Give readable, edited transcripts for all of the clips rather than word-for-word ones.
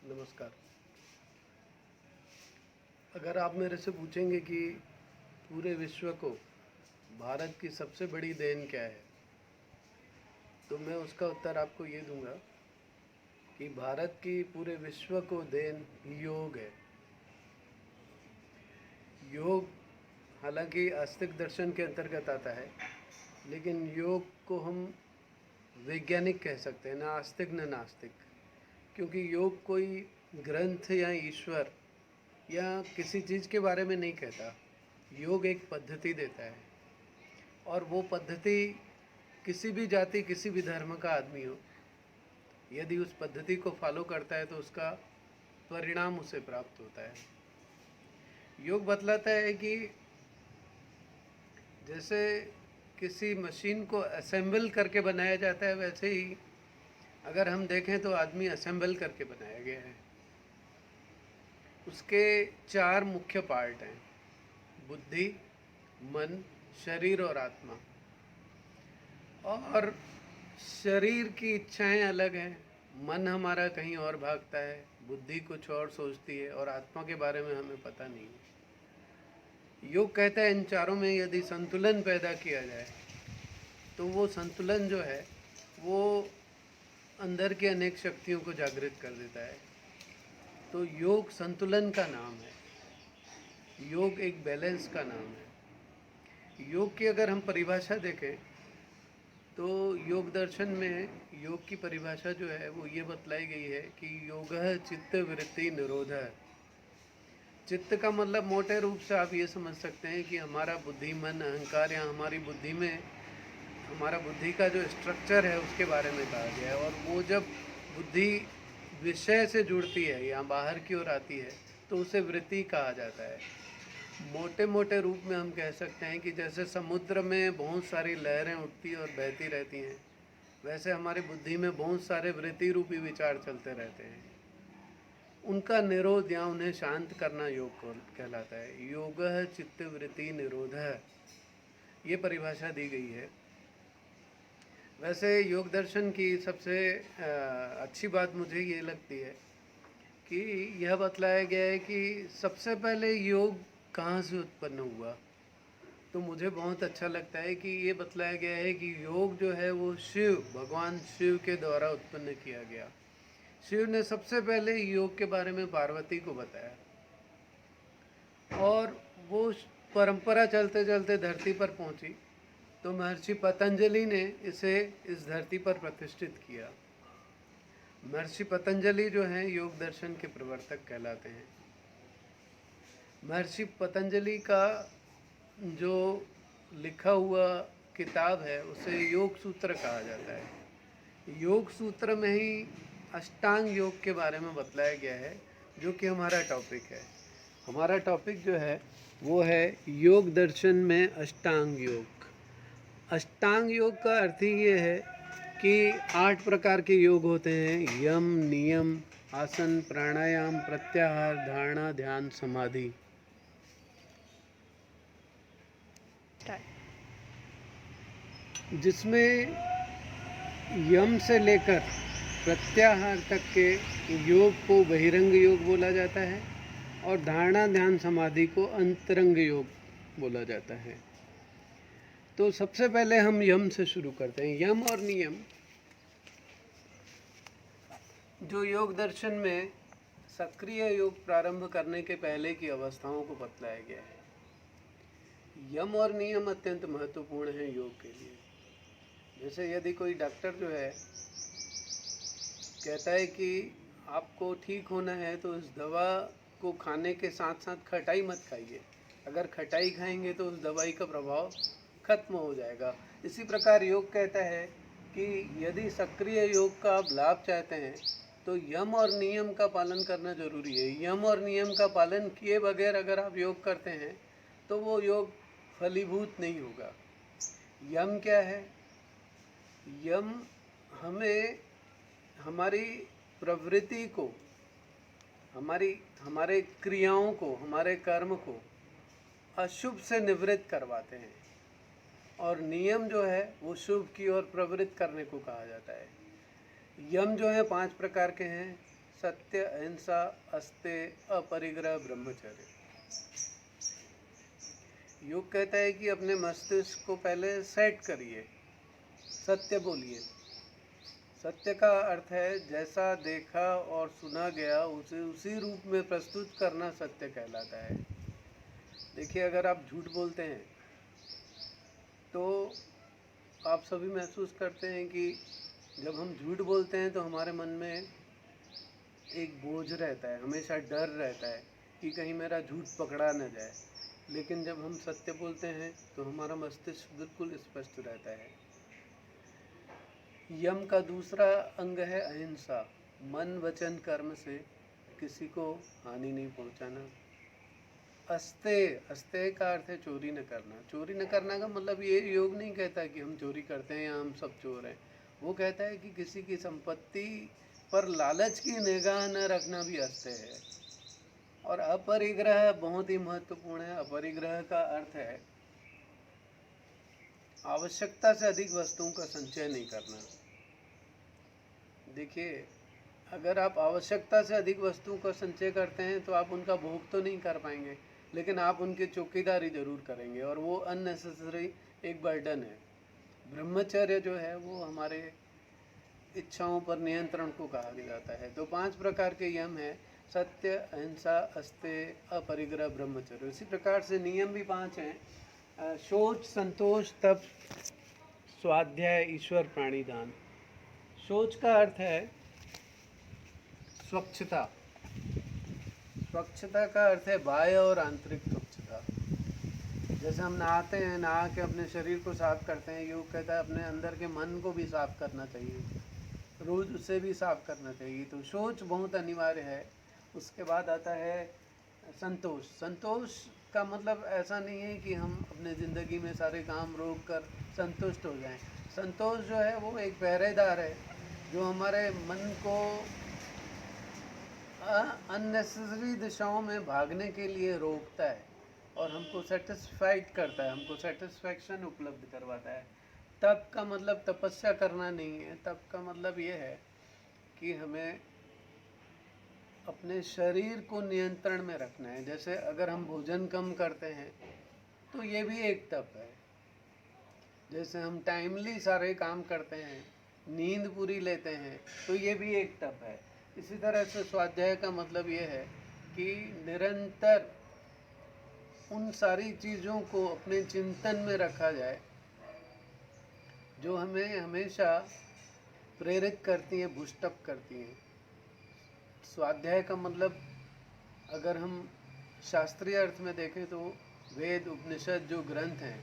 नमस्कार। अगर आप मेरे से पूछेंगे कि पूरे विश्व को भारत की सबसे बड़ी देन क्या है, तो मैं उसका उत्तर आपको ये दूंगा कि भारत की पूरे विश्व को देन योग है। योग हालांकि आस्तिक दर्शन के अंतर्गत आता है, लेकिन योग को हम वैज्ञानिक कह सकते हैं, ना आस्तिक न नास्तिक। क्योंकि योग कोई ग्रंथ या ईश्वर या किसी चीज़ के बारे में नहीं कहता। योग एक पद्धति देता है, और वो पद्धति किसी भी जाति किसी भी धर्म का आदमी हो, यदि उस पद्धति को फॉलो करता है तो उसका परिणाम उसे प्राप्त होता है। योग बतलाता है कि जैसे किसी मशीन को असेंबल करके बनाया जाता है, वैसे ही अगर हम देखें तो आदमी असेंबल करके बनाया गया है। उसके 4 मुख्य पार्ट हैं: बुद्धि, मन, शरीर और आत्मा। और शरीर की इच्छाएं अलग हैं, मन हमारा कहीं और भागता है, बुद्धि कुछ और सोचती है, और आत्मा के बारे में हमें पता नहीं है। योग कहता है इन चारों में यदि संतुलन पैदा किया जाए तो वो संतुलन जो है वो अंदर की अनेक शक्तियों को जागृत कर देता है। तो योग संतुलन का नाम है, योग एक बैलेंस का नाम है। योग की अगर हम परिभाषा देखें तो योग दर्शन में योग की परिभाषा जो है वो ये बतलाई गई है कि योगः चित्त वृत्ति निरोधः। चित्त का मतलब मोटे रूप से आप ये समझ सकते हैं कि हमारा बुद्धि, मन, अहंकार, या हमारी बुद्धि में हमारा बुद्धि का जो स्ट्रक्चर है उसके बारे में कहा गया है। और वो जब बुद्धि विषय से जुड़ती है या बाहर की ओर आती है तो उसे वृत्ति कहा जाता है। मोटे मोटे रूप में हम कह सकते हैं कि जैसे समुद्र में बहुत सारी लहरें उठती और बहती रहती हैं, वैसे हमारी बुद्धि में बहुत सारे वृत्ति रूपी विचार चलते रहते हैं। उनका निरोध या उन्हें शांत करना योग कहलाता है। योगः चित्त वृत्ति निरोधः, ये परिभाषा दी गई है। वैसे योग दर्शन की सबसे अच्छी बात मुझे ये लगती है कि यह बतलाया गया है कि सबसे पहले योग कहाँ से उत्पन्न हुआ। तो मुझे बहुत अच्छा लगता है कि ये बतलाया गया है कि योग जो है वो भगवान शिव के द्वारा उत्पन्न किया गया। शिव ने सबसे पहले योग के बारे में पार्वती को बताया, और वो परंपरा चलते चलते धरती पर पहुंची तो महर्षि पतंजलि ने इसे इस धरती पर प्रतिष्ठित किया। महर्षि पतंजलि जो हैं योग दर्शन के प्रवर्तक कहलाते हैं। महर्षि पतंजलि का जो लिखा हुआ किताब है उसे योग सूत्र कहा जाता है। योग सूत्र में ही अष्टांग योग के बारे में बतलाया गया है, जो कि हमारा टॉपिक है। हमारा टॉपिक जो है वो है योग दर्शन में अष्टांग योग। अष्टांग योग का अर्थ ही ये है कि 8 प्रकार के योग होते हैं: यम, नियम, आसन, प्राणायाम, प्रत्याहार, धारणा, ध्यान, समाधि। जिसमें यम से लेकर प्रत्याहार तक के योग को बहिरंग योग बोला जाता है, और धारणा, ध्यान, समाधि को अंतरंग योग बोला जाता है। तो सबसे पहले हम यम से शुरू करते हैं। यम और नियम जो योग दर्शन में सक्रिय योग प्रारंभ करने के पहले की अवस्थाओं को बतलाया गया है। यम और नियम अत्यंत महत्वपूर्ण हैं योग के लिए। जैसे यदि कोई डॉक्टर जो है कहता है कि आपको ठीक होना है तो इस दवा को खाने के साथ साथ खटाई मत खाइए, अगर खटाई खाएंगे तो उस दवाई का प्रभाव खत्म हो जाएगा। इसी प्रकार योग कहता है कि यदि सक्रिय योग का आप लाभ चाहते हैं तो यम और नियम का पालन करना जरूरी है। यम और नियम का पालन किए बगैर अगर आप योग करते हैं तो वो योग फलीभूत नहीं होगा। यम क्या है? यम हमें हमारी प्रवृत्ति को, हमारे क्रियाओं को, हमारे कर्म को अशुभ से निवृत्त करवाते हैं, और नियम जो है वो शुभ की ओर प्रवृत्त करने को कहा जाता है। यम जो है 5 प्रकार के हैं: सत्य, अहिंसा, अस्तेय, अपरिग्रह, ब्रह्मचर्य। योग कहता है कि अपने मस्तिष्क को पहले सेट करिए, सत्य बोलिए। सत्य का अर्थ है जैसा देखा और सुना गया उसे उसी रूप में प्रस्तुत करना सत्य कहलाता है। देखिए, अगर आप झूठ बोलते हैं तो आप सभी महसूस करते हैं कि जब हम झूठ बोलते हैं तो हमारे मन में एक बोझ रहता है, हमेशा डर रहता है कि कहीं मेरा झूठ पकड़ा न जाए। लेकिन जब हम सत्य बोलते हैं तो हमारा मस्तिष्क बिल्कुल स्पष्ट रहता है। यम का दूसरा अंग है अहिंसा। मन, वचन, कर्म से किसी को हानि नहीं पहुंचाना। अस्तेय, अस्तेय का अर्थ है चोरी न करना। चोरी न करना का मतलब ये योग नहीं कहता कि हम चोरी करते हैं या हम सब चोर हैं। वो कहता है कि किसी की संपत्ति पर लालच की निगाह न रखना भी अस्तेय है। और अपरिग्रह बहुत ही महत्वपूर्ण है। अपरिग्रह का अर्थ है आवश्यकता से अधिक वस्तुओं का संचय नहीं करना। देखिए, अगर आप आवश्यकता से अधिक वस्तुओं का संचय करते हैं तो आप उनका भोग तो नहीं कर पाएंगे, लेकिन आप उनकी चौकीदारी जरूर करेंगे, और वो अननेसेसरी एक बर्डन है। ब्रह्मचर्य जो है वो हमारे इच्छाओं पर नियंत्रण को कहा जाता है। तो 5 प्रकार के यम है: सत्य, अहिंसा, अस्तेय, अपरिग्रह, ब्रह्मचर्य। इसी प्रकार से नियम भी 5 हैं: शौच, संतोष, तप, स्वाध्याय, ईश्वर, प्राणिदान। शौच का अर्थ है स्वच्छता। स्वच्छता का अर्थ है बाह्य और आंतरिक स्वच्छता। जैसे हम नहाते हैं, नहा के अपने शरीर को साफ करते हैं, योग कहता है अपने अंदर के मन को भी साफ करना चाहिए, रोज उसे भी साफ करना चाहिए। तो शौच बहुत अनिवार्य है। उसके बाद आता है संतोष। संतोष का मतलब ऐसा नहीं है कि हम अपने ज़िंदगी में सारे काम रोक कर संतुष्ट हो जाएं। संतोष जो है वो एक पहरेदार है जो हमारे मन को अननेसेसरी दिशाओं में भागने के लिए रोकता है और हमको सेटिस्फाइड करता है, हमको सेटिस्फैक्शन उपलब्ध करवाता है। तप का मतलब तपस्या करना नहीं है। तप का मतलब ये है कि हमें अपने शरीर को नियंत्रण में रखना है। जैसे अगर हम भोजन कम करते हैं तो ये भी एक तप है। जैसे हम टाइमली सारे काम करते हैं, नींद पूरी लेते हैं, तो ये भी एक तप है। इसी तरह से स्वाध्याय का मतलब ये है कि निरंतर उन सारी चीज़ों को अपने चिंतन में रखा जाए जो हमें हमेशा प्रेरित करती हैं, बूस्टअप करती हैं। स्वाध्याय का मतलब अगर हम शास्त्रीय अर्थ में देखें तो वेद, उपनिषद जो ग्रंथ हैं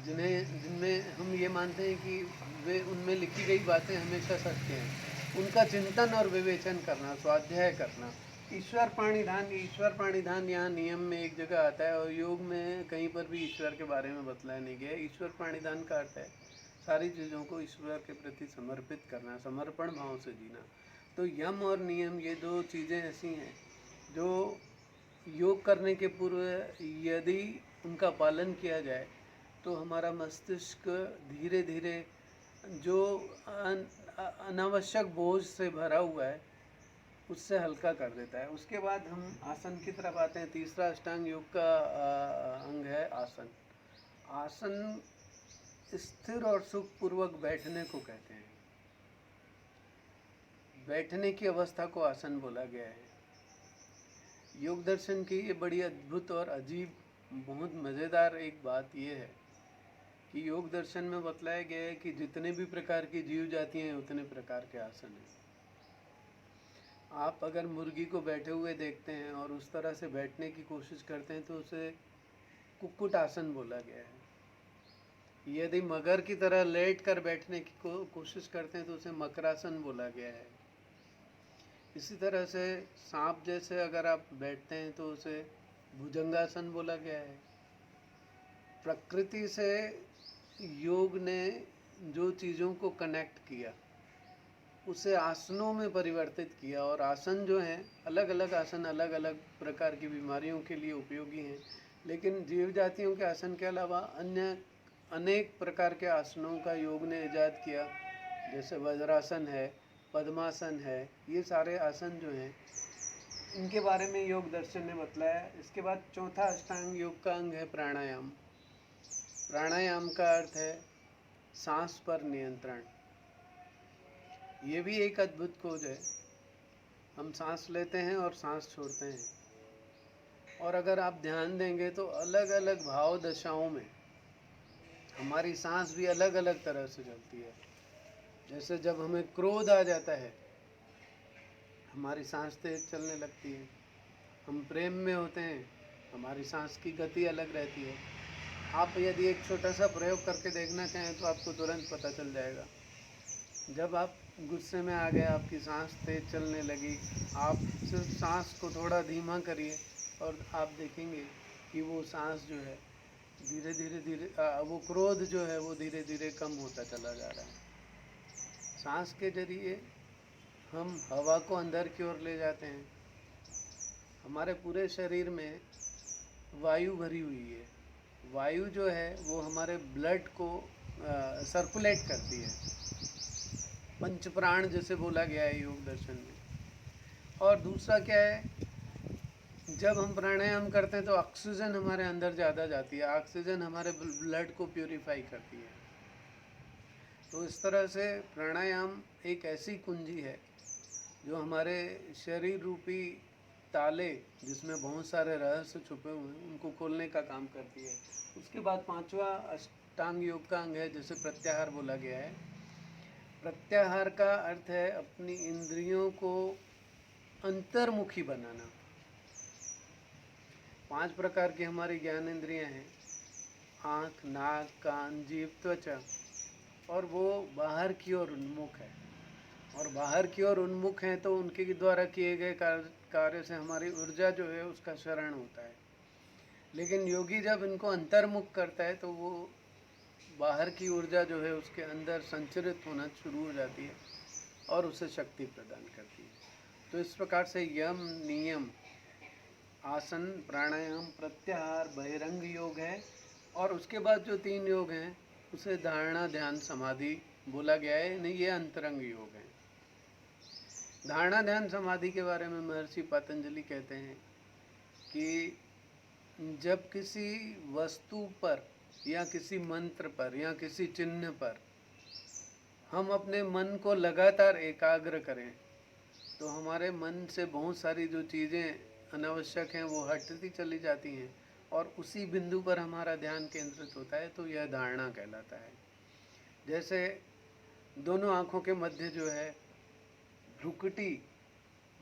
जिनमें हम ये मानते हैं कि वे उनमें लिखी गई बातें हमेशा सत्य हैं, उनका चिंतन और विवेचन करना, स्वाध्याय करना। ईश्वर प्राणिधान, ईश्वर प्राणिधान यहाँ नियम में एक जगह आता है और योग में कहीं पर भी ईश्वर के बारे में बतलाया नहीं गया। ईश्वर प्राणिधान का अर्थ है सारी चीज़ों को ईश्वर के प्रति समर्पित करना, समर्पण भाव से जीना। तो यम और नियम ये 2 चीज़ें ऐसी हैं जो योग करने के पूर्व यदि उनका पालन किया जाए तो हमारा मस्तिष्क धीरे धीरे जो अनावश्यक बोझ से भरा हुआ है उससे हल्का कर देता है। उसके बाद हम आसन की तरफ आते हैं। तीसरा अष्टांग योग का अंग है आसन। आसन स्थिर और सुखपूर्वक बैठने को कहते हैं। बैठने की अवस्था को आसन बोला गया है। योग दर्शन की ये बड़ी अद्भुत और अजीब, बहुत मज़ेदार एक बात यह है कि योग दर्शन में बतलाया गया है कि जितने भी प्रकार की जीव जाति हैं उतने प्रकार के आसन हैं। आप अगर मुर्गी को बैठे हुए देखते हैं और उस तरह से बैठने की कोशिश करते हैं तो उसे कुक्कुट आसन बोला गया है। यदि मगर की तरह लेट कर बैठने की कोशिश करते हैं तो उसे मकरासन बोला गया है। इसी तरह से सांप जैसे अगर आप बैठते हैं तो उसे भुजंगासन बोला गया है। प्रकृति से योग ने जो चीज़ों को कनेक्ट किया उसे आसनों में परिवर्तित किया, और आसन जो हैं अलग अलग आसन अलग अलग प्रकार की बीमारियों के लिए उपयोगी हैं। लेकिन जीव जातियों के आसन के अलावा अन्य अनेक प्रकार के आसनों का योग ने ईजाद किया। जैसे वज्रासन है, पद्मासन है, ये सारे आसन जो हैं इनके बारे में योग दर्शन ने बतलाया। इसके बाद चौथा अष्टांग योग का अंग है प्राणायाम। प्राणायाम का अर्थ है सांस पर नियंत्रण। ये भी एक अद्भुत खोज है। हम सांस लेते हैं और सांस छोड़ते हैं, और अगर आप ध्यान देंगे तो अलग अलग भाव दशाओं में हमारी सांस भी अलग अलग तरह से चलती है। जैसे जब हमें क्रोध आ जाता है, हमारी सांस तेज चलने लगती है। हम प्रेम में होते हैं, हमारी सांस की गति अलग रहती है। आप यदि एक छोटा सा प्रयोग करके देखना चाहें तो आपको तुरंत पता चल जाएगा। जब आप गुस्से में आ गए, आपकी सांस तेज चलने लगी, आप सिर्फ सांस को थोड़ा धीमा करिए और आप देखेंगे कि वो सांस जो है धीरे धीरे वो क्रोध जो है वो धीरे धीरे कम होता चला जा रहा है। सांस के जरिए हम हवा को अंदर की ओर ले जाते हैं। हमारे पूरे शरीर में वायु भरी हुई है। वायु जो है वो हमारे ब्लड को सर्कुलेट करती है। पंच प्राण जैसे बोला गया है योग दर्शन में। और दूसरा क्या है, जब हम प्राणायाम करते हैं तो ऑक्सीजन हमारे अंदर ज़्यादा जाती है। ऑक्सीजन हमारे ब्लड को प्यूरिफाई करती है। तो इस तरह से प्राणायाम एक ऐसी कुंजी है जो हमारे शरीर रूपी ताले, जिसमें बहुत सारे रहस्य छुपे हुए हैं, उनको खोलने का काम करती है। उसके बाद पांचवा अष्टांग योग का अंग है जिसे प्रत्याहार बोला गया है। प्रत्याहार का अर्थ है अपनी इंद्रियों को अंतर्मुखी बनाना। 5 प्रकार की हमारी ज्ञान इंद्रियां हैं, आँख, नाक, कान, जीभ, त्वचा, और वो बाहर की ओर उन्मुख है। और बाहर की ओर उन्मुख हैं तो उनके द्वारा किए गए कार्य से हमारी ऊर्जा जो है उसका क्षरण होता है। लेकिन योगी जब इनको अंतर्मुख करता है तो वो बाहर की ऊर्जा जो है उसके अंदर संचरित होना शुरू हो जाती है और उसे शक्ति प्रदान करती है। तो इस प्रकार से यम, नियम, आसन, प्राणायाम, प्रत्याहार, बहिरंग योग है। और उसके बाद जो 3 योग हैं उसे धारणा, ध्यान, समाधि बोला गया है। नहीं, ये अंतरंग योग है। धारणा, ध्यान, समाधि के बारे में महर्षि पतंजलि कहते हैं कि जब किसी वस्तु पर या किसी मंत्र पर या किसी चिन्ह पर हम अपने मन को लगातार एकाग्र करें तो हमारे मन से बहुत सारी जो चीज़ें अनावश्यक हैं वो हटती चली जाती हैं और उसी बिंदु पर हमारा ध्यान केंद्रित होता है। तो यह धारणा कहलाता है। जैसे दोनों आँखों के मध्य जो है भ्रुकुटी,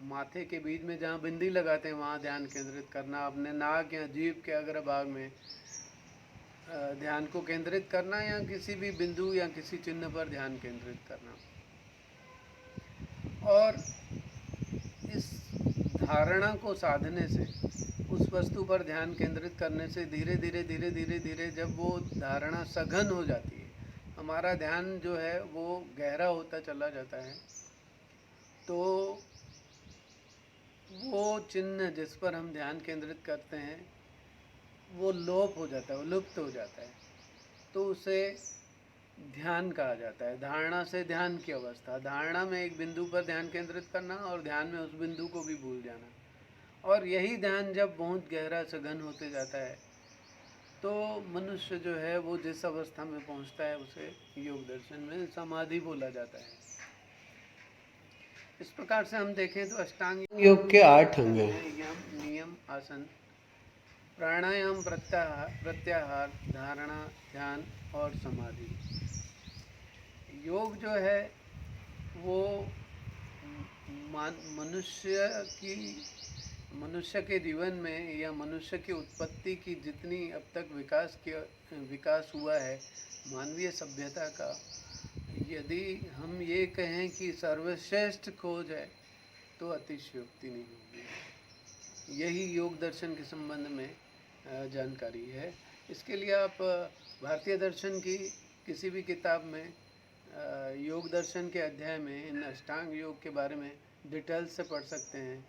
माथे के बीच में जहाँ बिंदी लगाते हैं वहाँ ध्यान केंद्रित करना, अपने नाक या जीभ के अग्रभाग में ध्यान को केंद्रित करना, या किसी भी बिंदु या किसी चिन्ह पर ध्यान केंद्रित करना। और इस धारणा को साधने से, उस वस्तु पर ध्यान केंद्रित करने से धीरे धीरे जब वो धारणा सघन हो जाती है, हमारा ध्यान जो है वो गहरा होता चला जाता है, तो वो चिन्ह जिस पर हम ध्यान केंद्रित करते हैं वो लोप हो जाता है, वो लुप्त हो जाता है। तो उसे ध्यान कहा जाता है। धारणा से ध्यान की अवस्था, धारणा में एक बिंदु पर ध्यान केंद्रित करना और ध्यान में उस बिंदु को भी भूल जाना। और यही ध्यान जब बहुत गहरा सघन होते जाता है तो मनुष्य जो है वो जिस अवस्था में पहुंचता है उसे योग दर्शन में समाधि बोला जाता है। इस प्रकार से हम देखें तो अष्टांग योग के 8 अंग हैं: यम, नियम, आसन, प्राणायाम, प्रत्याहार, धारणा, ध्यान और समाधि। योग जो है वो मनुष्य के जीवन में या मनुष्य की उत्पत्ति की जितनी अब तक विकास हुआ है मानवीय सभ्यता का, यदि हम ये कहें कि सर्वश्रेष्ठ खोज है तो अतिशयोक्ति नहीं होगी। यही योग दर्शन के संबंध में जानकारी है। इसके लिए आप भारतीय दर्शन की किसी भी किताब में योग दर्शन के अध्याय में इन अष्टांग योग के बारे में डिटेल से पढ़ सकते हैं।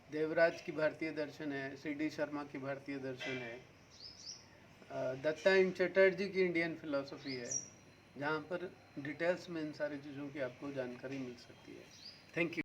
देवराज की भारतीय दर्शन है, CD शर्मा की भारतीय दर्शन है, दत्ता एंड चटर्जी की इंडियन फिलॉसफी है, जहाँ पर डिटेल्स में इन सारी चीज़ों की आपको जानकारी मिल सकती है। Thank you.